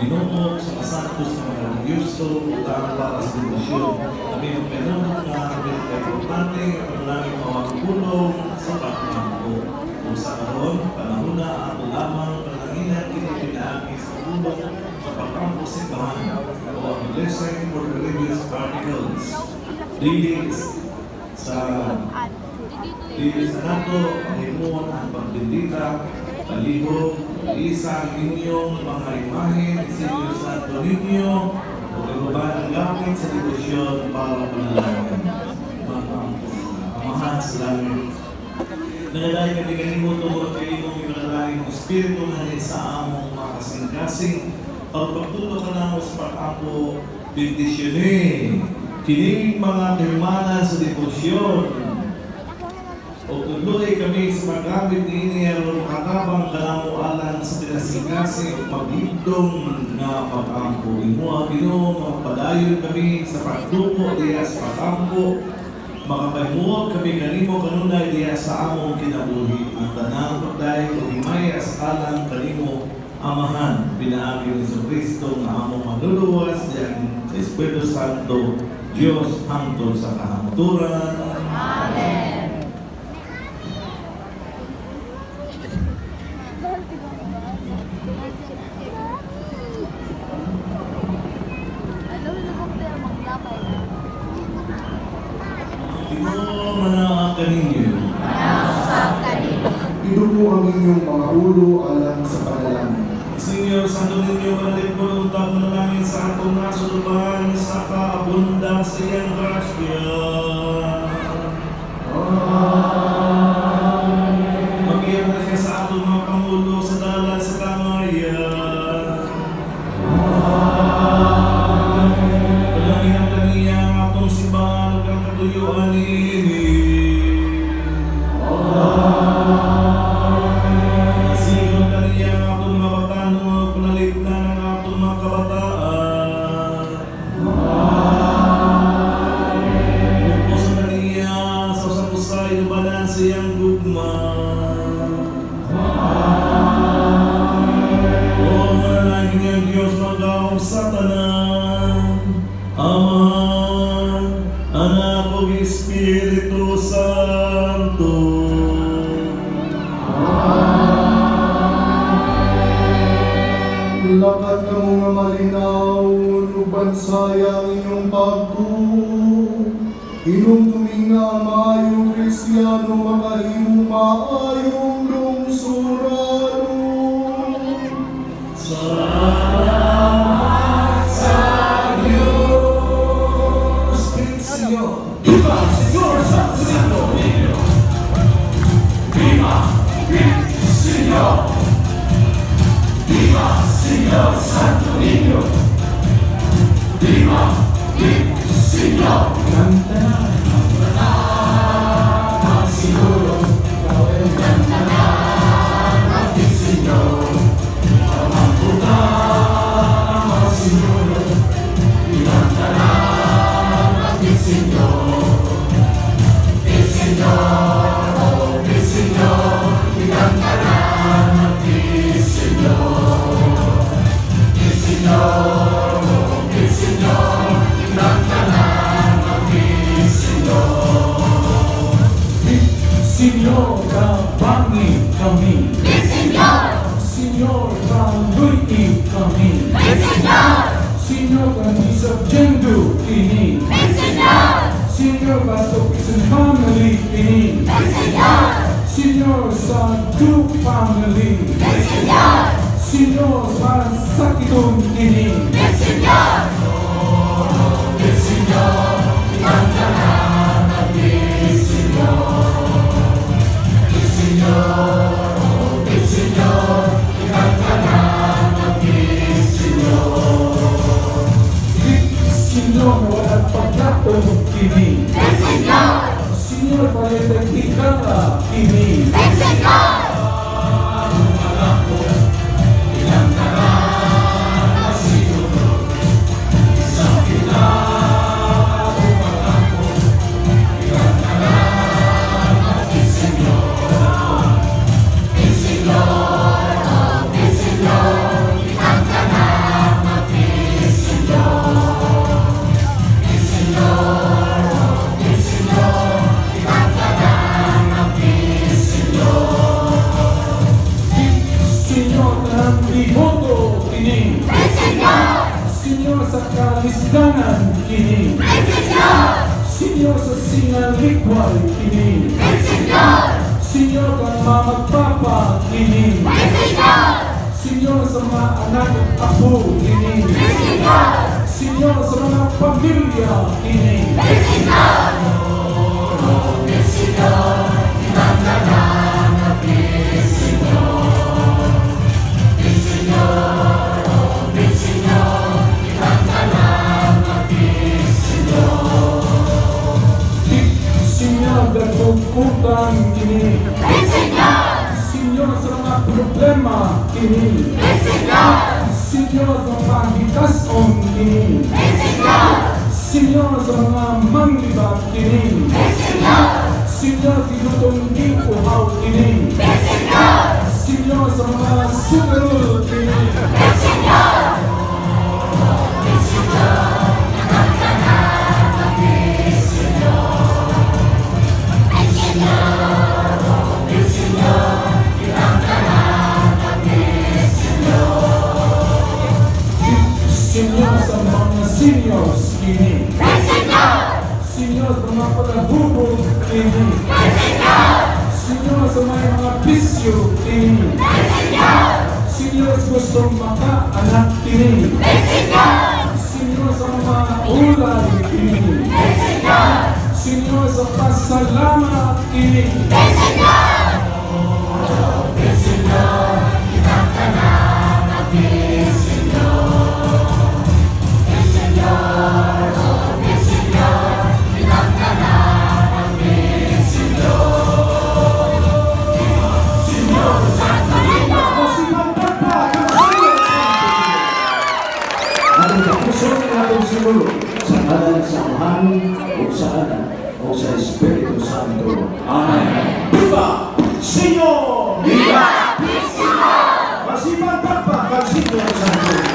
Ginoo sa kasantos ng mga religyoso, utang para sa debosyon. Kami ang penunod na kami ang importante at ang langit mawagulong sa pagkampo. Kung sa karon, panahon na ato lamang pananginan pinipinaagi sa ulong sa pagkampo simbahan o ang blessing for religious articles. Dili sa nato, pahimuon ang pagbindita, palihog, isa ang inyong mga imahe ni Senyor Santo Niño o ibaban ang gamit sa debosyon para panalangin. Amahan sa langit. Nangalay kami kanimo tungkol kay imong ipanalangin ng Espiritu na sa among mga kasing-kasing pagpagtuto ka na sa pag-apo bendisyonin kining mga kaimanan sa debosyon o tuloy kami sa paggamit ni Inero katabang kalamualan sa pinasingkasing paglindong nga pag-ampo. Imo Ginoo magpadayon kami sa pagtuko diya sa pag-ampo, makapahimuot kami kanimo kanunay diya sa among kinabuhi. Ang tanang pagdayon o himaya sa kalang kanimo Amahan, pinaagi ni Kristo nga among manluluwas diyan sa Espiritu Santo, Diyos hangtod sa kahangturan. Amen. Ginoo manaang kaninyo. Idumo ang inyong mga ulo alang sa panalangin. Senyor, Santo Niño, kanalip ko ng panalangin sa atong nasuluban sa kaabundansiyang grasya. Magiyang na siya sa atong mga pangulo sa dalan sa kamayan. Palangin ang kaniya ang atong simbahan ang katuyuan ini. Sigon kaniya ang atong mga batanong panaligtan ng atong mga kabataan. Bukos sa kaniya sa usap-usay lubanan siyang gugma. O manalangin niyang Diyos magkaong sa tanan, Ama, Anak o Espiritu Santo. Lakat ka mga malinaw, luban sayang inyong pagku. Inong tuminga maayo Kristiyano, makahimo maayong lungsurano. Salamat sa Diyos, Cristo. Viva Señor Santo Niño! Viva Señor! Viva Señor Santo Niño! Viva Señor! Kanta na ang siguro, kanta na ating Senyor. Pamangkuta ang siguro, kanta na ating Senyor. El Senyor, oh El Senyor, kanta na ating Senyor. El Senyor, oh El Senyor, kanta na ating Senyor. Senyor, kabangi kami. Senyor, kaluti kami. Senyor, kami subjendo kini. Senyor, batok isang family kini. Senyor, sa two family. Senyor, sa sakitong kini. El Senyor, kanta na ating Senyor. El Senyor, oh El Senyor, kanta na ating Senyor. Senyor, wala pagkatong kini. Senyor, palitag ikala kini. kini. Senyor sa kalisdanan kini. Senyor sa sinalikway kini. Senyor kang mamagpapa kini. Senyor sa mga anak at apo kini. Senyor sa mga pamilya kini. Senyor gagugkutan kini. Senyor sa mga problema kini. Senyor sa pangitason kini. Senyor sa mga manglibat kini. Senyor tinutong di uhaw kini. Senyor sa mga sugarol kini. Senyor sa mga seniors kini. Senyor sa mga pagkabubog kini. Senyor sa mga bisyo kini. Senyor sa gustong maka-anak kini. Senyor sa mga ulay kini. Senyor sa pasalamat kini. Atong kapuso ng atong siguro sa ngalan sa Amahan o sa Anak o sa Espiritu Santo. Amen. Viva Señor! Viva Señor! Masipag pagpapag Santo.